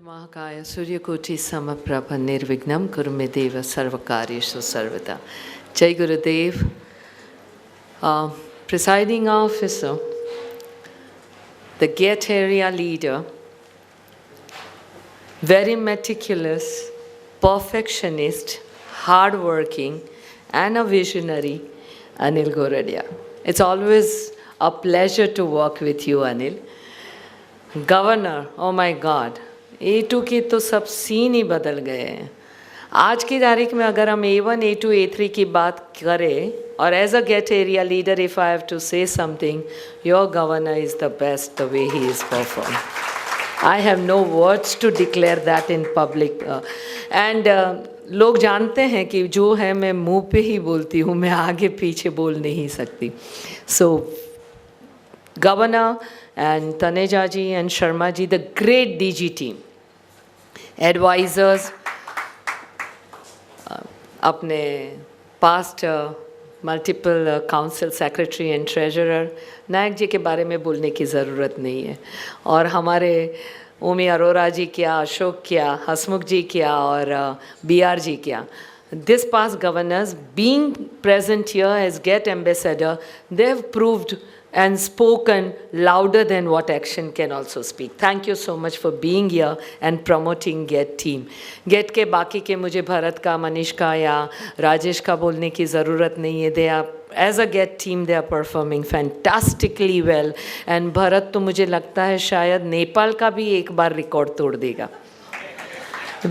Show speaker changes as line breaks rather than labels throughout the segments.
Mahakaya Suryakoti Samaprabha Nirvignam Kurumedeva Sarvakaryeshu Sarvada. Jai Gurudev, Presiding Officer, the GET area leader, very meticulous, perfectionist, hardworking, and a visionary, Anil Goradia. It's always a pleasure to work with you, Anil. Governor, oh my God, A2 की तो सब scene ही बदल गए हैं. आज की तारीख में अगर हम A1, A2, A3 की बात करें और as a gate area leader if I have to say something, your governor is the best the way he is perform. I have no words to declare that in public. And लोग जानते हैं कि जो है मैं मुंह पे ही बोलती हूँ, मैं आगे पीछे बोल नहीं सकती. सो governor and Taneja ji and Sharma ji, the great DG team, advisors, अपने past multiple council secretary and treasurer, नायक जी के बारे में बोलने की ज़रूरत नहीं है. और हमारे ओमी अरोरा जी क्या, अशोक क्या, हसमुख जी क्या और BR जी क्या, this past governors being present here as GET ambassador, they have proved and spoken louder than what action can also speak. Thank you so much for being here and promoting GET team. GET के बाकी के मुझे भरत का, मनीष का या राजेश का बोलने की ज़रूरत नहीं है. They are, as a GET team, they are performing fantastically well. And Bharat तो मुझे लगता है शायद नेपाल का भी एक बार रिकॉर्ड तोड़ देगा.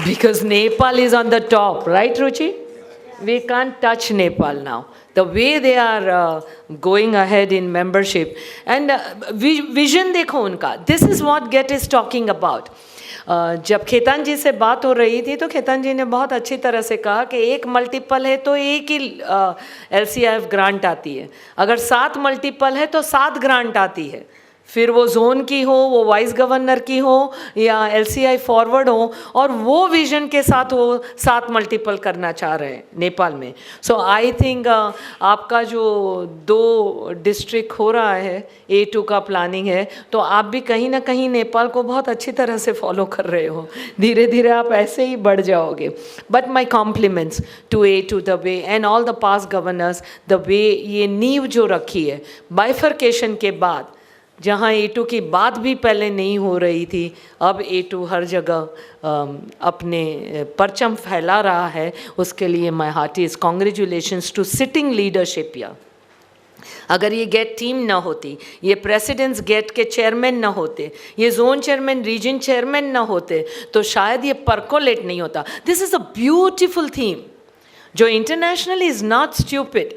Because Nepal is on the top, right, Ruchi? We can't touch Nepal now. The way they are going ahead in membership and vision देखो उनका. This is what GET is talking about. जब खेतान जी से बात हो रही थी तो खेतान जी ने बहुत अच्छी तरह से कहा कि एक मल्टीपल है तो एक ही LCIF ग्रांट आती है. अगर 7 मल्टीपल है तो 7 ग्रांट आती है. फिर वो जोन की हो, वो वाइस गवर्नर की हो या LCI फॉरवर्ड हो, और वो विजन के साथ वो 7 मल्टीपल करना चाह रहे हैं नेपाल में. सो आई थिंक आपका जो 2 डिस्ट्रिक्ट हो रहा है, A2 का प्लानिंग है, तो आप भी कहीं ना कहीं नेपाल को बहुत अच्छी तरह से फॉलो कर रहे हो. धीरे धीरे आप ऐसे ही बढ़ जाओगे. But my compliments to A2 the way and all the past governors, the way ये नींव जो रखी है बाइफर्केशन के बाद, जहाँ A2 की बात भी पहले नहीं हो रही थी, अब A2 हर जगह अपने परचम फैला रहा है. उसके लिए my heartiest congratulations to sitting leadership या. अगर ये गेट टीम ना होती, ये प्रेसिडेंट्स गेट के चेयरमैन ना होते, ये जोन चेयरमैन, रीजन चेयरमैन ना होते, तो शायद ये परकोलेट नहीं होता. This is a beautiful theme जो internationally is not stupid.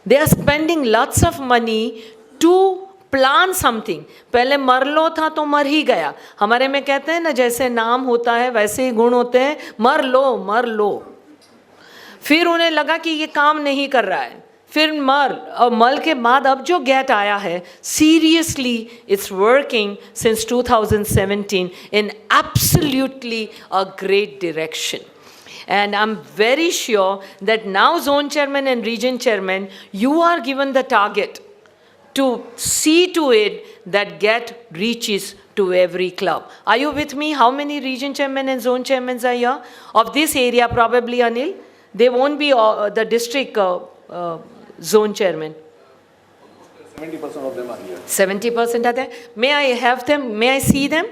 They are spending lots of money to plan something. पहले मर लो था तो मर ही गया. हमारे में कहते हैं ना, जैसे नाम होता है वैसे ही गुण होते हैं. मर लो मर लो. फिर उन्हें लगा कि ये काम नहीं कर रहा है, फिर मर, और मल के बाद अब जो गेट आया है, seriously it's working since 2017 in absolutely a great direction. And I'm very sure that now zone chairman and region chairman, you are given the target to see to it that GET reaches to every club. Are you with me? How many region chairmen and zone chairmen are here? Of this area, probably, Anil? They won't be the district zone chairman.
70% of them are here.
70% are there? May I have them? May I see them?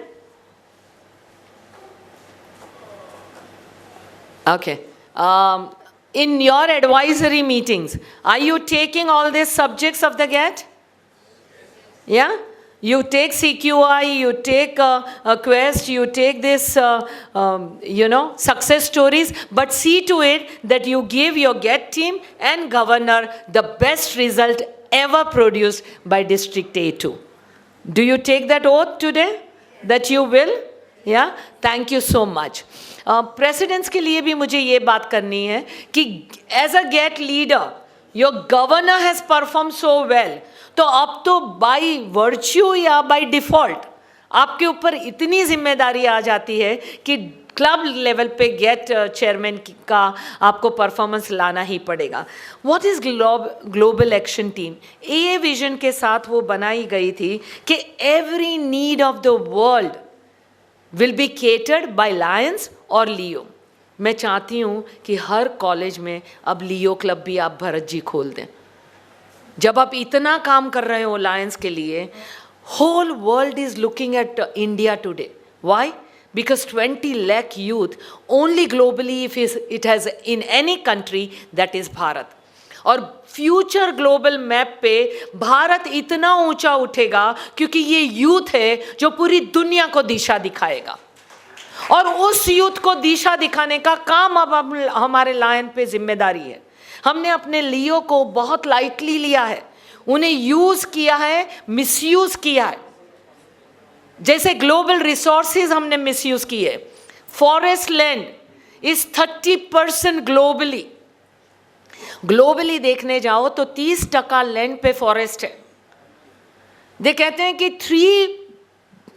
Okay. In your advisory meetings, are you taking all these subjects of the GET? Yeah, you take CQI, you take a quest, you take this, success stories, but see to it that you give your GET team and governor the best result ever produced by District A2. Do you take that oath today? That you will? Yeah, thank you so much. Presidents के लिए भी मुझे ये बात करनी है कि as a GET leader, your governor has performed so well. तो अब तो बाई वर्च्यू या बाई डिफ़ॉल्ट आपके ऊपर इतनी जिम्मेदारी आ जाती है कि क्लब लेवल पे गेट चेयरमैन का आपको परफॉर्मेंस लाना ही पड़ेगा. What is global action team? A vision के साथ वो बनाई गई थी कि every need of the world will be catered by lions और लियो। मैं चाहती हूँ कि हर कॉलेज में अब लियो क्लब भी आप भरत जी खोल दें। जब आप इतना काम कर रहे हो लायंस के लिए, whole world is looking at India today. Why? Because 20 lakh youth only globally, if it has in any country, that is Bharat. और फ्यूचर ग्लोबल मैप पे भारत इतना ऊंचा उठेगा क्योंकि ये यूथ है जो पूरी दुनिया को दिशा दिखाएगा। और उस यूथ को दिशा दिखाने का काम अब हमारे लायन पे जिम्मेदारी है। हमने अपने लियो को बहुत लाइटली लिया है, उन्हें यूज किया है, मिसयूज किया है। जैसे ग्लोबल रिसोर्सेज हमने मिसयूज किए। फॉरेस्ट लैंड इज 30% ग्लोबली देखने जाओ तो 30% लैंड पे फॉरेस्ट है। दे कहते हैं कि 3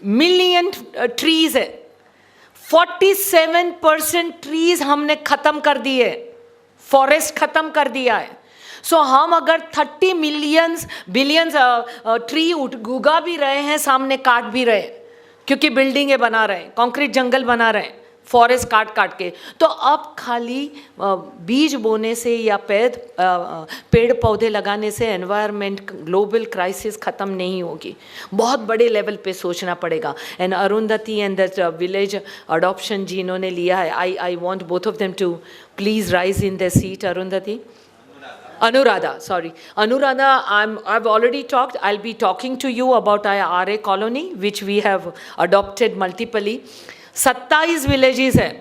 मिलियन ट्रीज है, 47% ट्रीज हमने खत्म कर दिए, फॉरेस्ट खत्म कर दिया है। सो हम अगर 30 बिलियंस ट्री उगा भी रहे हैं, सामने काट भी रहे हैं, क्योंकि बिल्डिंगें बना रहे हैं, कंक्रीट जंगल बना रहे हैं फॉरेस्ट काट के। तो अब खाली बीज बोने से या पेड़ पौधे लगाने से एनवायरनमेंट ग्लोबल क्राइसिस ख़त्म नहीं होगी, बहुत बड़े लेवल पे सोचना पड़ेगा। And Arundhati and that village adoption जिन्होंने लिया है, I want both of them to please rise in the seat. Arundhati, Anuradha, sorry. Anuradha, I've already talked. I'll be talking to you about our RA colony, which we have adopted multiply. 27 villages हैं।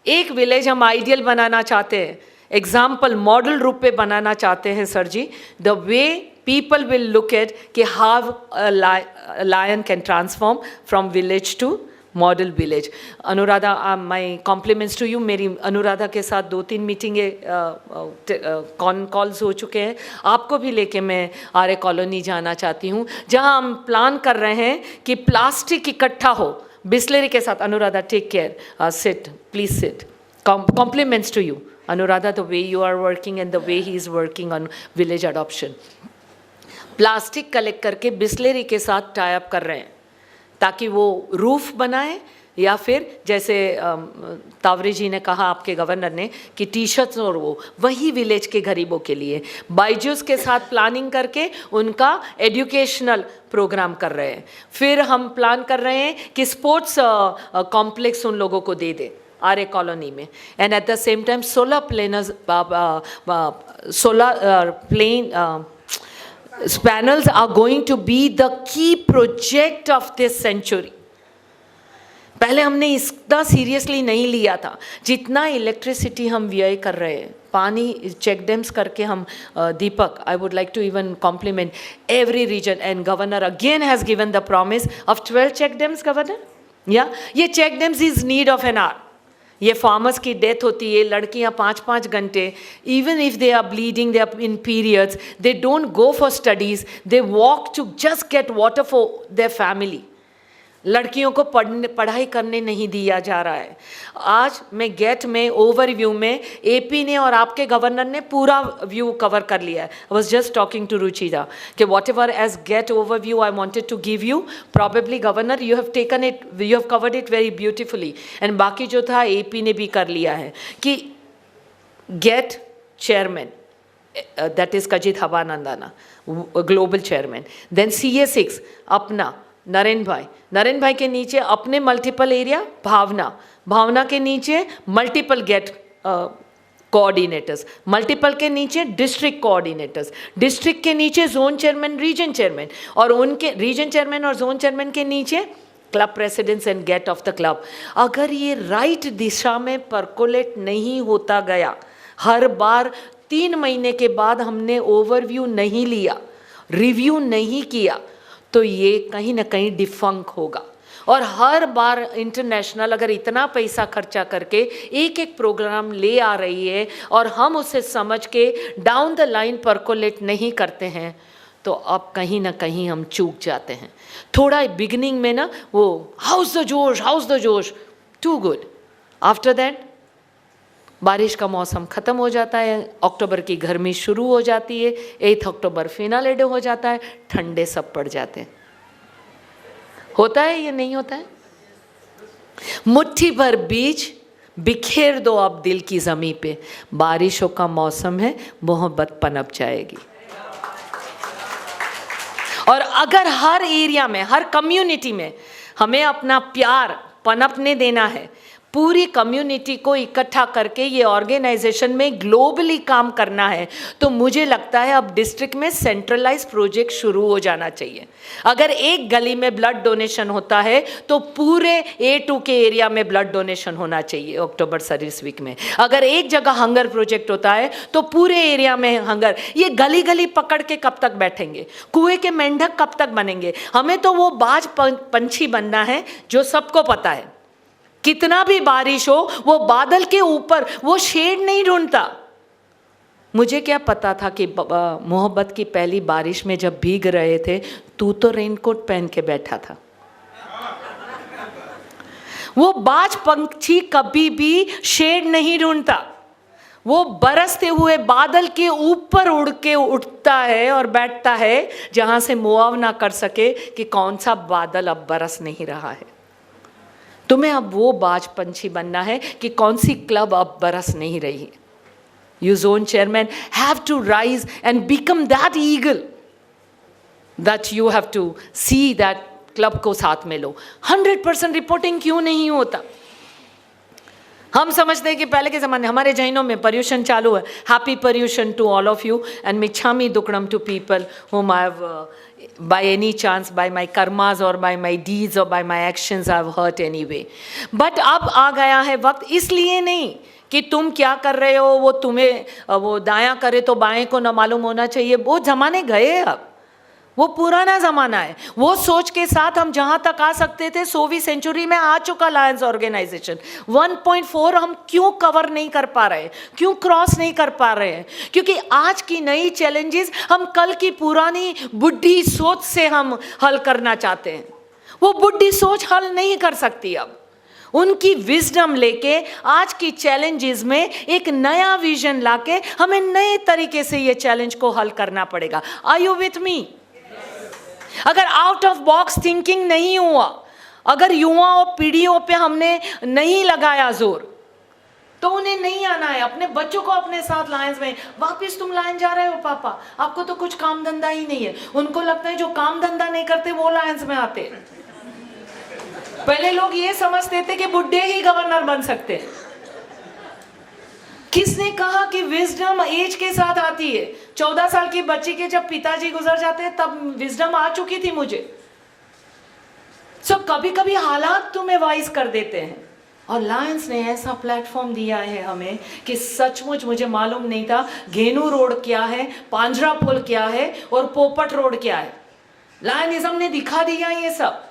एक village हम ideal बनाना चाहते हैं, example model रूप पे बनाना चाहते हैं sir ji. The way people will look at कि how lion can transform from village to model village. Anuradha, my compliments to you. मेरी अनुराधा के साथ 2-3 मीटिंगें कॉल्स हो चुके हैं। आपको भी लेके मैं आर्य कॉलोनी जाना चाहती हूँ, जहाँ हम प्लान कर रहे हैं कि प्लास्टिक इकट्ठा हो बिस्लेरी के साथ। Anuradha, take care, sit, please sit. Compliments to you Anuradha, the way you are working and the way he is working on village adoption. Plastic collect करके बिस्लेरी के साथ टाई अप कर रहे हैं ताकि वो रूफ बनाए, या फिर जैसे तावरी जी ने कहा, आपके गवर्नर ने, कि टी शर्ट्स और वो वही विलेज के गरीबों के लिए बाइजूस के साथ प्लानिंग करके उनका एजुकेशनल प्रोग्राम कर रहे हैं। फिर हम प्लान कर रहे हैं कि स्पोर्ट्स कॉम्प्लेक्स उन लोगों को दे दें आर्य कॉलोनी में। And at the same time solar plane panels are going to be the key project of this century. पहले हमने इतना सीरियसली नहीं लिया था जितना इलेक्ट्रिसिटी हम व्यय कर रहे हैं। पानी चेक डैम्स करके हम, Deepak, I would like to even compliment every region, and governor again has given the promise of 12 check dams. Governor, या ये check dams is need of an hour. ये फार्मर्स की डेथ होती है, लड़कियां 5-5 घंटे, even if they are bleeding, they are in periods, they don't go for studies, they walk to just get water for their family. लड़कियों को पढ़ाई करने नहीं दिया जा रहा है। आज मैं गेट में ओवरव्यू में एपी ने और आपके गवर्नर ने पूरा व्यू कवर कर लिया है। I was just talking to Ruchira कि what ever as get overview I wanted to give you, probably governor you have taken it, you have covered it very beautifully. And बाकी जो था AP ने भी कर लिया है कि गेट चेयरमैन, दैट इज कजित हवानंदाना, ग्लोबल चेयरमैन। देन CA6 अपना नरेंद्र भाई के नीचे अपने मल्टीपल एरिया भावना के नीचे मल्टीपल गेट कोऑर्डिनेटर्स, मल्टीपल के नीचे डिस्ट्रिक्ट कोऑर्डिनेटर्स, डिस्ट्रिक्ट के नीचे जोन चेयरमैन, रीजन चेयरमैन, और उनके रीजन चेयरमैन और जोन चेयरमैन के नीचे club presidents and gate of the club. अगर ये राइट दिशा में परकोलेट नहीं होता गया, हर बार 3 महीने के बाद हमने ओवरव्यू नहीं लिया, रिव्यू नहीं किया, तो ये कहीं ना कहीं डिफंक होगा। और हर बार इंटरनेशनल अगर इतना पैसा खर्चा करके एक प्रोग्राम ले आ रही है और हम उसे समझ के डाउन द लाइन परकोलेट नहीं करते हैं, तो अब कहीं ना कहीं हम चूक जाते हैं। थोड़ा बिगिनिंग में ना वो हाउस द जोश, टू गुड। आफ्टर दैट बारिश का मौसम ख़त्म हो जाता है, अक्टूबर की गर्मी शुरू हो जाती है, 8 अक्टूबर फिनाले डे हो जाता है, ठंडे सब पड़ जाते हैं। होता है ये नहीं होता है? मुट्ठी भर बीज बिखेर दो अब दिल की ज़मीं पे, बारिशों का मौसम है, मोहब्बत पनप जाएगी। और अगर हर एरिया में, हर कम्युनिटी में हमें अपना प्यार पनपने देना है, पूरी कम्युनिटी को इकट्ठा करके ये ऑर्गेनाइजेशन में ग्लोबली काम करना है, तो मुझे लगता है अब डिस्ट्रिक्ट में सेंट्रलाइज प्रोजेक्ट शुरू हो जाना चाहिए। अगर एक गली में ब्लड डोनेशन होता है तो पूरे A2 के एरिया में ब्लड डोनेशन होना चाहिए अक्टूबर सर्विस वीक में। अगर एक जगह हंगर प्रोजेक्ट होता है तो पूरे एरिया में हंगर। ये गली गली पकड़ के कब तक बैठेंगे? कुएं के मेंढक कब तक बनेंगे? हमें तो वो बाज पंछी बनना है जो सबको पता है, कितना भी बारिश हो वो बादल के ऊपर वो शेड नहीं ढूंढता। मुझे क्या पता था कि मोहब्बत की पहली बारिश में जब भीग रहे थे, तू तो रेनकोट पहन के बैठा था। वो बाज पंछी कभी भी शेड नहीं ढूंढता, वो बरसते हुए बादल के ऊपर उड़ के उठता है और बैठता है जहां से मुआवजा कर सके कि कौन सा बादल अब बरस नहीं रहा है। तुम्हें अब वो बाज पंछी बनना है कि कौन सी क्लब अब बरस नहीं रही है। You zone chairman have to rise and become that eagle that you have to see that club को साथ में लो। 100% रिपोर्टिंग क्यों नहीं होता? हम समझते हैं कि पहले के ज़माने हमारे जैनों में पर्यूषण चालू है। Happy Paryushan to all of you and Michchhami Dukkadam to people whom I have by any chance, by my karmas or by my deeds or by my actions I have hurt anyway. But अब आ गया है वक्त, इसलिए नहीं कि तुम क्या कर रहे हो वो तुम्हें वो दायां करे तो बाएं को न मालूम होना चाहिए। वो ज़माने गए, अब वो पुराना ज़माना है। वो सोच के साथ हम जहाँ तक आ सकते थे 100वीं सेंचुरी में आ चुका लायंस ऑर्गेनाइजेशन। 1.4 हम क्यों कवर नहीं कर पा रहे, क्यों क्रॉस नहीं कर पा रहे हैं? क्योंकि आज की नई चैलेंजेस हम कल की पुरानी बुढ़ी सोच से हम हल करना चाहते हैं। वो बुढ़ी सोच हल नहीं कर सकती। अब उनकी विजडम लेके आज की चैलेंजेस में एक नया विजन लाके हमें नए तरीके से ये चैलेंज को हल करना पड़ेगा। Are you with me? अगर आउट ऑफ बॉक्स थिंकिंग नहीं हुआ, अगर युवाओं पीढ़ियों पे हमने नहीं लगाया जोर, तो उन्हें नहीं आना है। अपने बच्चों को अपने साथ लायंस में, वापस तुम लायंस जा रहे हो पापा, आपको तो कुछ काम धंधा ही नहीं है। उनको लगता है जो काम धंधा नहीं करते वो लायंस में आते। पहले लोग ये समझते थे कि बुढ़े ही गवर्नर बन सकते हैं। किसने कहा कि विजडम एज के साथ आती है? 14 साल की बच्ची के जब पिताजी गुजर जाते हैं तब विजडम आ चुकी थी मुझे। कभी कभी हालात तुम्हें वाइज कर देते हैं, और लायंस ने ऐसा प्लेटफॉर्म दिया है हमें कि सचमुच मुझे मालूम नहीं था घेनू रोड क्या है, पांजरा पुल क्या है और पोपट रोड क्या है। लायनिज्म ने दिखा दिया ये सब।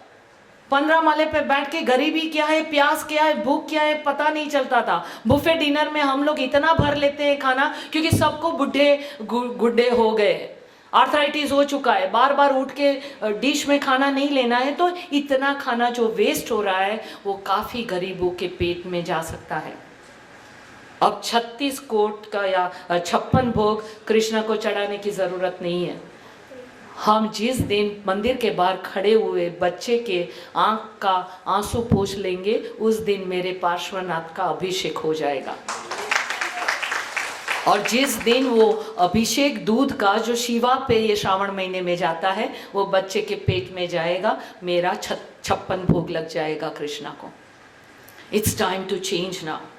15 माले पे बैठ के गरीबी क्या है, प्यास क्या है, भूख क्या है पता नहीं चलता था। बुफे डिनर में हम लोग इतना भर लेते हैं खाना क्योंकि सबको गुड्डे हो गए, आर्थराइटिस हो चुका है, बार बार उठ के डिश में खाना नहीं लेना है, तो इतना खाना जो वेस्ट हो रहा है वो काफ़ी गरीबों के पेट में जा सकता है। अब 36 कोट का या 56 भोग कृष्ण को चढ़ाने की ज़रूरत नहीं है। हम जिस दिन मंदिर के बाहर खड़े हुए बच्चे के आंख का आंसू पोंछ लेंगे, उस दिन मेरे पार्श्वनाथ का अभिषेक हो जाएगा। और जिस दिन वो अभिषेक दूध का जो शिवा पे ये श्रावण महीने में जाता है वो बच्चे के पेट में जाएगा, मेरा 56 भोग लग जाएगा कृष्णा को। It's time to change now.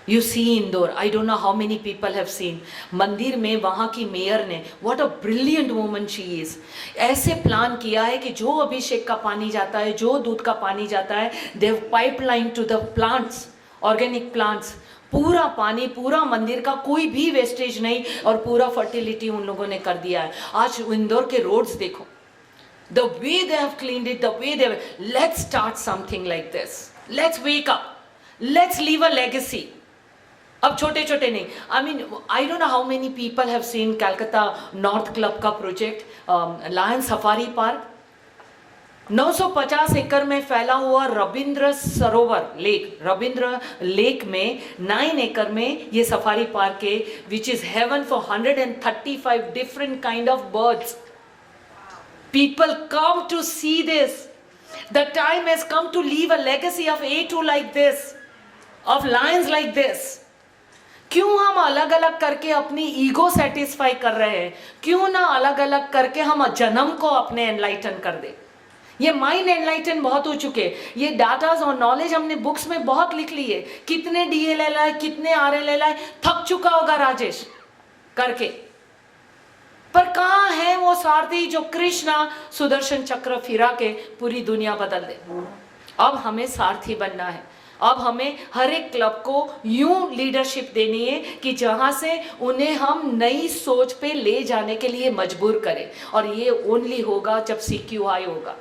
You see Indore, I don't know how many people have seen. मंदिर में वहाँ की मेयर ने, what a brilliant woman she is, ऐसे प्लान किया है कि जो अभिषेक का पानी जाता है, जो दूध का पानी जाता है, they have pipeline to the plants, organic plants, पूरा पानी, पूरा मंदिर का कोई भी वेस्टेज नहीं, और पूरा फर्टिलिटी उन लोगों ने कर दिया है। आज इंदौर के रोड्स देखो, the way they have cleaned it, the way they have, let's start something like this, let's wake up, let's leave a legacy. अब छोटे छोटे नहीं, I mean I don't know how many people have seen Calcutta north club का project lion safari park. 950 एकड़ में फैला हुआ रविंद्र सरोवर lake, Ravindra lake में 9 एकड़ में ये सफारी पार्क है, which is heaven for 135 different kind of birds. People come to see this. The time has come to leave a legacy of A2 like this, of lions like this. क्यों हम अलग अलग करके अपनी ego satisfy कर रहे हैं? क्यों ना अलग अलग करके हम जन्म को अपने एनलाइटन कर दे? ये माइंड एनलाइटन बहुत हो चुके, ये डाटाज और नॉलेज हमने बुक्स में बहुत लिख ली है, कितने DLL आए, कितने RLL आए, थक चुका होगा राजेश करके। पर कहाँ है वो सारथी जो कृष्णा सुदर्शन चक्र फिरा के पूरी दुनिया बदल दे? अब हमें सारथी बनना है। अब हमें हर एक क्लब को यूं लीडरशिप देनी है कि जहां से उन्हें हम नई सोच पे ले जाने के लिए मजबूर करें, और ये ओनली होगा जब CQI होगा।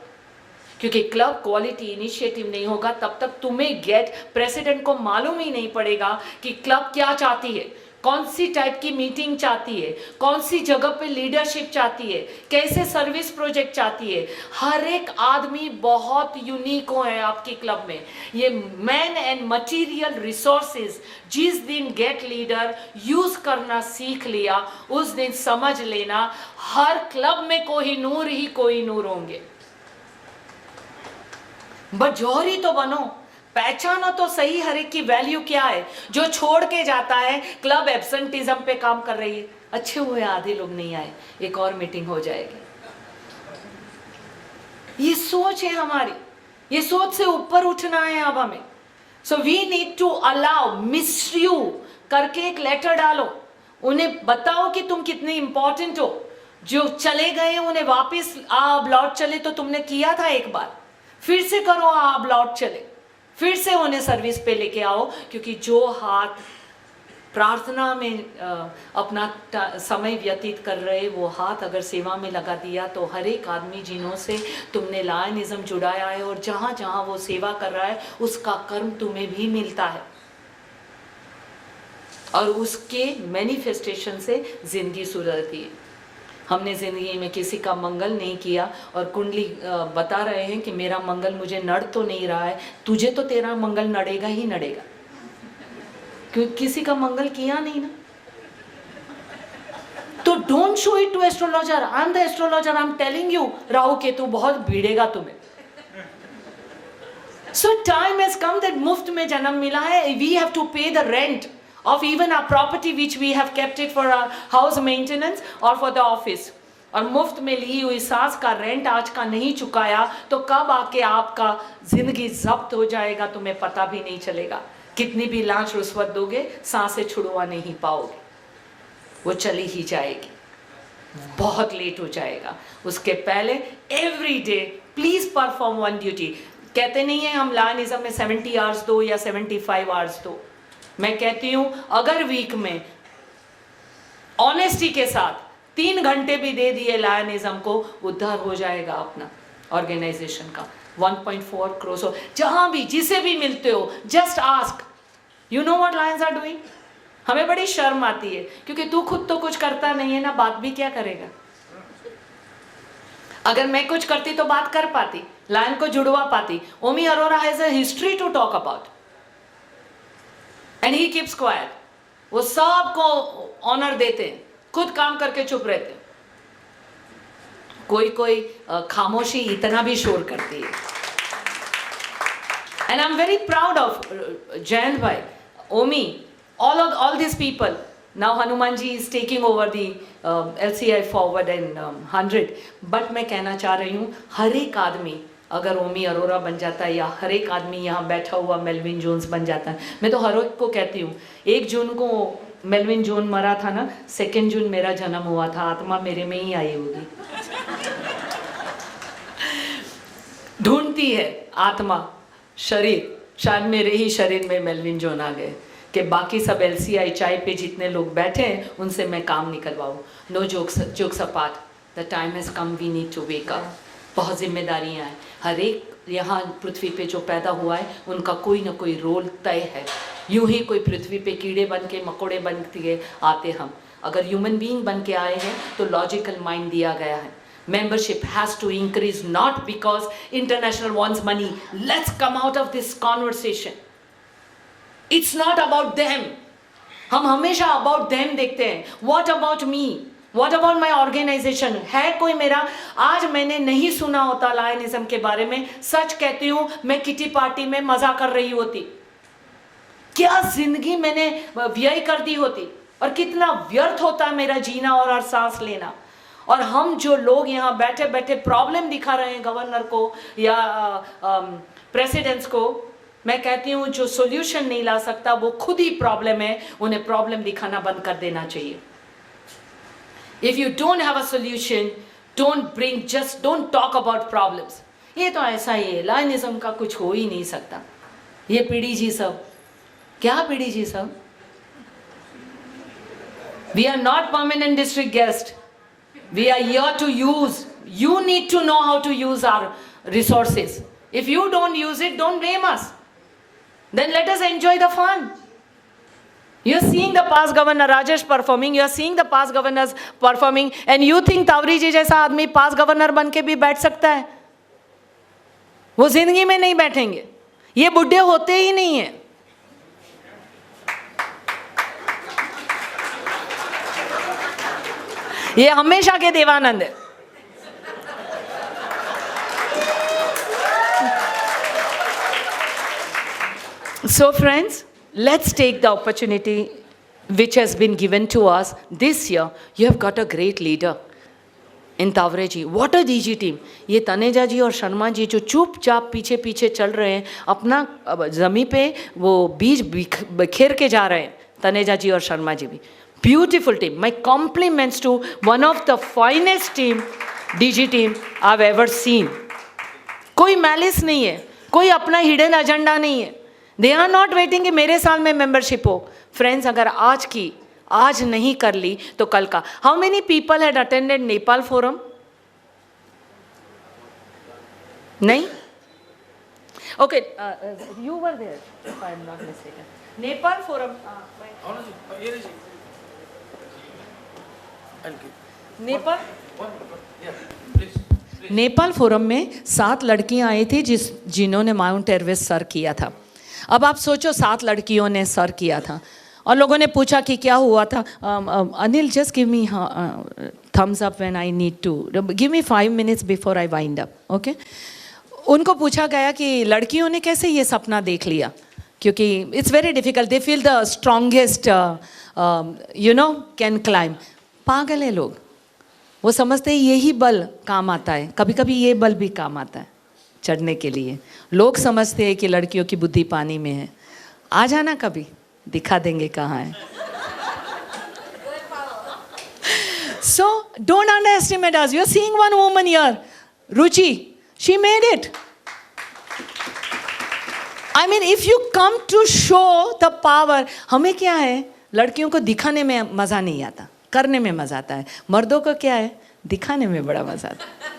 क्योंकि क्लब क्वालिटी इनिशिएटिव नहीं होगा तब तक तुम्हें गेट प्रेसिडेंट को मालूम ही नहीं पड़ेगा कि क्लब क्या चाहती है, कौन सी टाइप की मीटिंग चाहती है, कौन सी जगह पे लीडरशिप चाहती है, कैसे सर्विस प्रोजेक्ट चाहती है। हर एक आदमी बहुत यूनिक है आपकी क्लब में। ये मैन एंड मटेरियल रिसोर्सेज जिस दिन गेट लीडर यूज करना सीख लिया, उस दिन समझ लेना हर क्लब में कोई नूर होंगे। बजौहरी तो बनो, पहचानो तो सही हर एक की वैल्यू क्या है। जो छोड़ के जाता है, क्लब एब्सेंटिज्म पे काम कर रही है, अच्छे हुए आधे लोग नहीं आए, एक और मीटिंग हो जाएगी। ये सोच है हमारी, ये सोच से ऊपर उठना है अब हमें। So we need to allow, miss you करके एक लेटर डालो, उन्हें बताओ कि तुम कितने इंपॉर्टेंट हो। जो चले गए उन्हें वापस अब लौट चले तो तुमने किया था एक बार, फिर से करो आप लौट चले, फिर से उन्हें सर्विस पे लेके आओ। क्योंकि जो हाथ प्रार्थना में अपना समय व्यतीत कर रहे, वो हाथ अगर सेवा में लगा दिया तो हर एक आदमी जिन्हों से तुमने लायनिज्म जुड़ाया है और जहाँ जहाँ वो सेवा कर रहा है उसका कर्म तुम्हें भी मिलता है, और उसके मैनिफेस्टेशन से जिंदगी सुधरती है। हमने ज़िंदगी में किसी का मंगल नहीं किया और कुंडली बता रहे हैं कि मेरा मंगल मुझे नड़ तो नहीं रहा है, तुझे तो तेरा मंगल नड़ेगा ही नड़ेगा, क्योंकि किसी का मंगल किया नहीं ना। तो don't show it to astrologer, I am the astrologer, I am telling you Rahu Ketu बहुत भिड़ेगा तुम्हें। So time has come that मुफ्त में जन्म मिला है, we have to pay the rent of even our property which we have kept it for our house maintenance or for the office। और मुफ्त में ली हुई सांस का रेंट आज का नहीं चुकाया तो कब आके आपका जिंदगी जब्त हो जाएगा तुम्हें पता भी नहीं चलेगा। कितनी भी लांच रुस्वत दोगे, सांसें छुड़वा नहीं पाओगे, वो चली ही जाएगी, बहुत लेट हो जाएगा। उसके पहले every day please perform one duty. कहते नहीं है हम लायनिज्म में 70 आवर्स दो या 75 आवर्स दो, मैं कहती हूं अगर वीक में ऑनेस्टी के साथ 3 घंटे भी दे दिए लायनिज्म को, उद्धार हो जाएगा अपना ऑर्गेनाइजेशन का। 1.4 करोड़ हो, जहां भी जिसे भी मिलते हो just ask, you know what lions are doing. हमें बड़ी शर्म आती है क्योंकि तू खुद तो कुछ करता नहीं है ना, बात भी क्या करेगा। अगर मैं कुछ करती तो बात कर पाती, लायन को जुड़वा पाती। Omi Arora has a history to talk about and he keeps quiet. वो सबको ऑनर देते हैं, खुद काम करके चुप रहते हैं। कोई खामोशी इतना भी शोर करती है। And I am very proud of Jayant भाई, ओमी, all these people. Now Hanuman ji is taking over the LCI forward and 100. But मैं कहना चाह रही हूँ हर एक आदमी अगर ओमी अरोरा बन जाता है या हर एक आदमी यहाँ बैठा हुआ मेलविन जोन्स बन जाता है। मैं तो हर एक को कहती हूँ, 1 जून को मेलविन जोन मरा था ना, 2 जून मेरा जन्म हुआ था, आत्मा मेरे में ही आई होगी। ढूंढती है आत्मा शरीर, शायद मेरे ही शरीर में मेलविन जोन आ गए कि बाकी सब LCI चाय पे जितने लोग बैठे हैं उनसे मैं काम निकलवाऊँ। No jokes apart, the time has come, we need to wake up. बहुत जिम्मेदारियां हैं, हर एक यहाँ पृथ्वी पे जो पैदा हुआ है उनका कोई ना कोई रोल तय है। यूं ही कोई पृथ्वी पे कीड़े बन के मकोड़े बन के आते हम, अगर ह्यूमन बीइंग बन के आए हैं तो लॉजिकल माइंड दिया गया है। Membership has to increase not because international wants money. Let's come out of this conversation. It's not about them. हम हमेशा about them देखते हैं। What about me? What about my organisation, है कोई मेरा? आज मैंने नहीं सुना होता लायनिज्म के बारे में, सच कहती हूँ मैं किटी पार्टी में मजा कर रही होती, क्या जिंदगी मैंने व्यय कर दी होती, और कितना व्यर्थ होता मेरा जीना और सांस लेना। और हम जो लोग यहाँ बैठे बैठे प्रॉब्लम दिखा रहे हैं गवर्नर को या प्रेसिडेंट्स को, मैं कहती हूँ जो सॉल्यूशन नहीं ला सकता वो खुद ही प्रॉब्लम है, उन्हें प्रॉब्लम दिखाना बंद कर देना चाहिए। If you don't have a solution, don't talk about problems. ये तो ऐसा ही है, लायनिज्म का कुछ हो ही नहीं सकता। ये पीडी जी सब, क्या पीडी जी सब, we are not permanent district guest, we are here to use, you need to know how to use our resources. If you don't use it, don't blame us. Then let us enjoy the fun. You're seeing the past governor Rajesh performing, you're seeing the past governors performing, and you think Tawari जी जैसा आदमी past governor बन के भी बैठ सकता है? वो जिंदगी में नहीं बैठेंगे, ये बुढ़े होते ही नहीं है। ये हमेशा के देवानंद है। So friends, let's take the opportunity which has been given to us this year. You have got a great leader in Tavre ji. What a DG team. ये तनेजा जी और शर्मा जी जो चुपचाप पीछे पीछे चल रहे हैं, अपना ज़मीन पे वो बीज बिखेर के जा रहे हैं, तनेजा जी और शर्मा जी भी। Beautiful team. My compliments to one of the finest team, DG team I've ever seen. कोई मैलिस नहीं है, कोई अपना हिडन एजेंडा नहीं है। They are not waiting कि मेरे साल में मेंबरशिप हो। फ्रेंड्स, अगर आज नहीं कर ली तो कल का। How many people had attended Nepal forum? नहीं? Okay, you were there, if I am not mistaken. Nepal forum. Nepal forum में 7 लड़कियां आई थी जिन्होंने माउंट एवरेस्ट सर किया था। अब आप सोचो 7 लड़कियों ने सर किया था और लोगों ने पूछा कि क्या हुआ था। Anil, just give me thumbs up when I need to, give me 5 minutes before I wind up, okay. उनको पूछा गया कि लड़कियों ने कैसे ये सपना देख लिया, क्योंकि it's very difficult, they feel the strongest can climb. पागल है लोग, वो समझते हैं यही बल काम आता है, कभी कभी ये बल भी काम आता है चढ़ने के लिए। लोग समझते हैं कि लड़कियों की बुद्धि पानी में है। आ जाना कभी, दिखा देंगे कहाँ है। So don't underestimate us. You're seeing one woman here, Ruchi. She made it. I mean, if you come to show the power, हमें क्या है, लड़कियों को दिखाने में मज़ा नहीं आता, करने में मज़ा आता है। मर्दों को क्या है, दिखाने में बड़ा मज़ा आता है।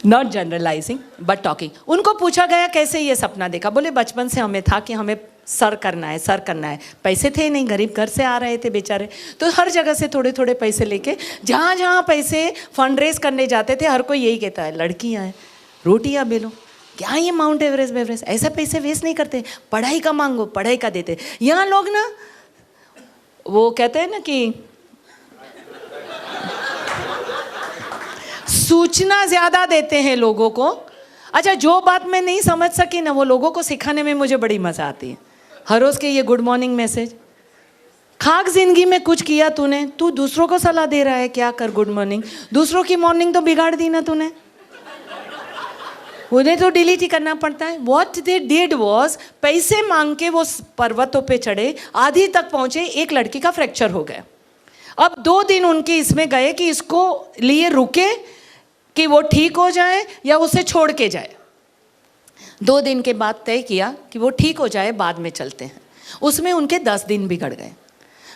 Not generalising but talking. उनको पूछा गया कैसे ये सपना देखा, बोले बचपन से हमें था कि हमें सर करना है, सर करना है। पैसे थे नहीं, गरीब घर से आ रहे थे बेचारे, तो हर जगह से थोड़े थोड़े पैसे लेके जहाँ जहाँ पैसे फंड रेज करने जाते थे, हर कोई यही कहता है लड़कियाँ हैं, रोटियाँ बेलो, क्या ये माउंट एवरेस्ट ऐसा पैसे वेस्ट नहीं करते, पढ़ाई का मांगो, पढ़ाई का देते। यहाँ लोग ना वो कहते हैं ना कि सूचना ज़्यादा देते हैं लोगों को। अच्छा, जो बात मैं नहीं समझ सकी ना, वो लोगों को सिखाने में मुझे बड़ी मज़ा आती है। हर रोज़ के ये गुड मॉर्निंग मैसेज, खाक जिंदगी में कुछ किया तूने, तू दूसरों को सलाह दे रहा है क्या कर गुड मॉर्निंग, दूसरों की मॉर्निंग तो बिगाड़ दी ना तूने, उन्हें तो डिलीट ही करना पड़ता है। वॉट दे डिड वॉज, पैसे मांग के वो पर्वतों पे चढ़े, आधी तक पहुँचे, एक लड़की का फ्रैक्चर हो गया। अब 2 दिन उनके इसमें गए कि इसको लिए रुके कि वो ठीक हो जाए या उसे छोड़ के जाए। 2 दिन के बाद तय किया कि वो ठीक हो जाए, बाद में चलते हैं। उसमें उनके 10 दिन बिगड़ गए।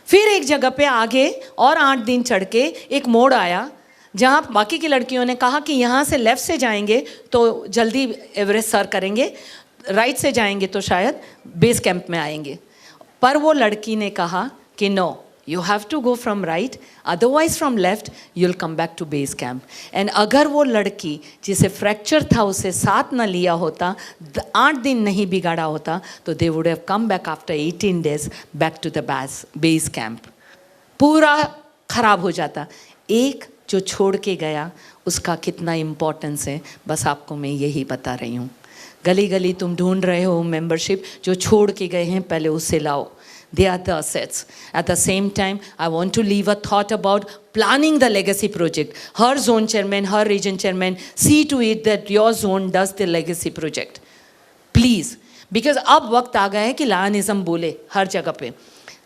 फिर एक जगह पे आगे और 8 दिन चढ़ के एक मोड़ आया जहाँ बाकी की लड़कियों ने कहा कि यहाँ से लेफ़्ट से जाएंगे तो जल्दी एवरेस्ट सर करेंगे, राइट से जाएंगे तो शायद बेस कैंप में आएंगे। पर वो लड़की ने कहा कि no, you have to go from right, otherwise from left you'll come back to base camp. And अगर वो लड़की जिसे फ्रैक्चर था उसे साथ न लिया होता, 8 दिन नहीं बिगाड़ा होता, तो they would have come back after 18 days back to the base camp.
पूरा खराब हो जाता। एक जो छोड़ के गया उसका कितना इम्पोर्टेंस है, बस आपको मैं यही बता रही हूँ। गली गली तुम ढूंढ रहे हो मेंबरशिप, जो छोड़ के गए हैं पहले उससे लाओ। They are the assets. At the same time, I want to leave a thought about planning the legacy project. Her zone chairman, her region chairman, see to it that your zone does the legacy project. Please. Because अब वक्त आ गया है कि लायनिज्म बोले हर जगह पे।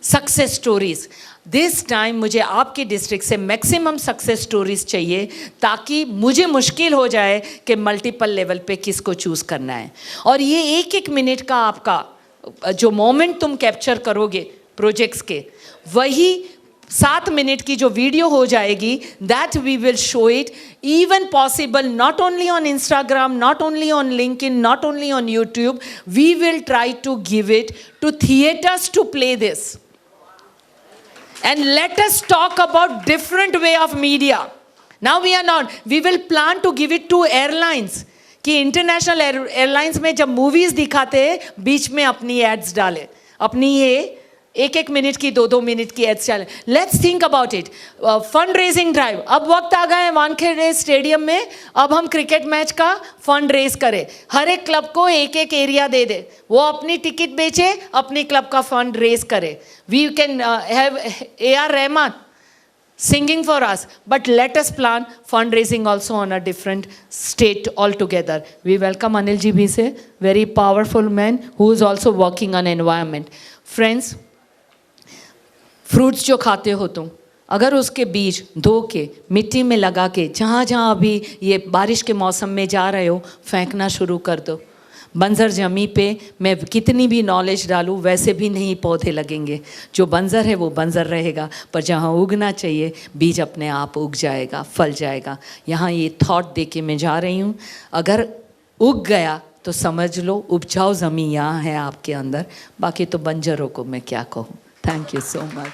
Success stories, this time मुझे आपके डिस्ट्रिक्ट से मैक्सिमम सक्सेस स्टोरीज चाहिए, ताकि मुझे मुश्किल हो जाए कि मल्टीपल लेवल पे किसको चूज़ करना है। और ये एक एक मिनट का आपका जो मोमेंट तुम कैप्चर करोगे प्रोजेक्ट्स के, वही 7 मिनट की जो वीडियो हो जाएगी, that we will show it even possible not only on Instagram, not only on LinkedIn, not only on YouTube. We will try to give it to theaters to play this. And let us talk about different way of media. Now we will plan to give it to airlines. कि international airlines में जब movies दिखाते हैं बीच में अपनी ads डालें, अपनी ये 1-1 मिनट की 2-2 मिनट की एड्स डालें। Let's think about it. Fund raising drive, अब वक्त आ गया है वानखेड़े स्टेडियम में, अब हम क्रिकेट मैच का फंड रेज करें। हर एक क्लब को एक एरिया दे दे, वो अपनी टिकट बेचे, अपनी क्लब का फंड रेज करे। We can have AR Rahman singing for us, but let us plan fundraising also on a different state altogether. We welcome Anil ji Bhise, very powerful man who is also working on environment. Friends, fruits जो खाते हो तुम, अगर उसके बीज धो के मिट्टी में लगा के जहाँ जहाँ अभी ये बारिश के मौसम में जा रहे हो फेंकना शुरू कर दो। बंजर ज़मीं पे मैं कितनी भी नॉलेज डालूँ वैसे भी नहीं पौधे लगेंगे। जो बंजर है वो बंजर रहेगा, पर जहाँ उगना चाहिए बीज अपने आप उग जाएगा, फल जाएगा। यहाँ ये थॉट दे के मैं जा रही हूँ, अगर उग गया तो समझ लो उपजाऊ ज़मीन यहाँ है आपके अंदर, बाकी तो बंजरों को मैं क्या कहूँ। Thank you so much.